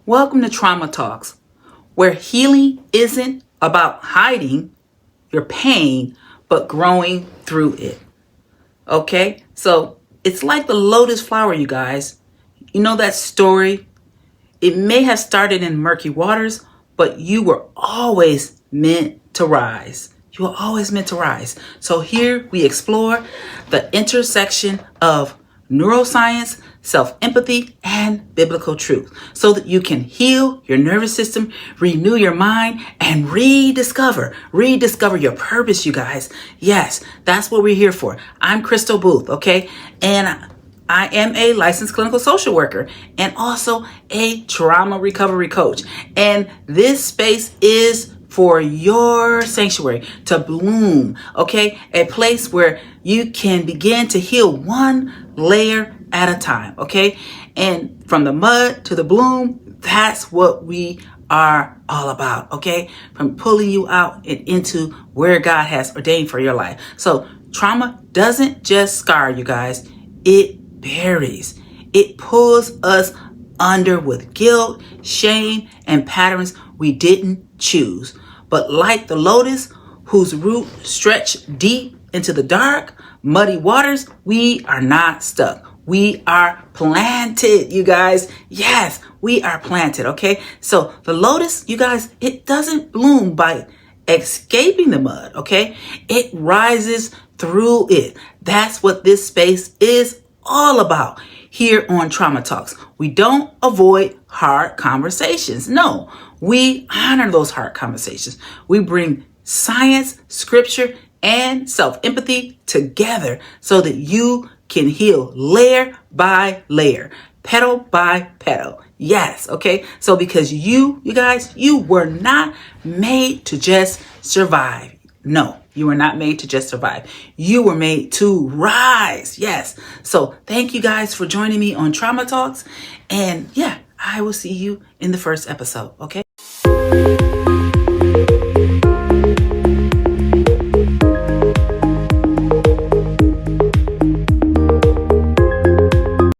Welcome to Trauma Talks, where healing isn't about hiding your pain, but growing through it. Okay? So it's like the lotus flower, you guys. You know that story? It may have started in murky waters, but you were always meant to rise. You were always meant to rise. So here we explore the intersection of neuroscience, self-empathy, and biblical truth so that you can heal your nervous system, renew your mind, and rediscover your purpose, you guys. Yes, that's what we're here for. I'm Krystal Boothe, okay? And I am a licensed clinical social worker and also a trauma recovery coach. And this space is for your sanctuary to bloom, okay? A place where you can begin to heal one layer at a time, okay? And from the mud to the bloom, that's what we are all about, okay? From pulling you out and into where God has ordained for your life. So trauma doesn't just scar you guys, it buries. It pulls us under with guilt, shame, and patterns we didn't choose. But like the lotus, whose roots stretch deep into the dark, muddy waters, we are not stuck. We are planted, you guys. Yes, we are planted, okay? So the lotus, you guys, it doesn't bloom by escaping the mud, okay? It rises through it. That's what this space is all about here on Trauma Talks. We don't avoid hard conversations. No, we honor those hard conversations. We bring science, scripture, and self-empathy together so that you can heal layer by layer, petal by petal. Yes, okay? So because you guys, you were not made to just survive. No, you were not made to just survive. You were made to rise. Yes. So thank you guys for joining me on Trauma Talks. And yeah, I will see you in the first episode. Okay.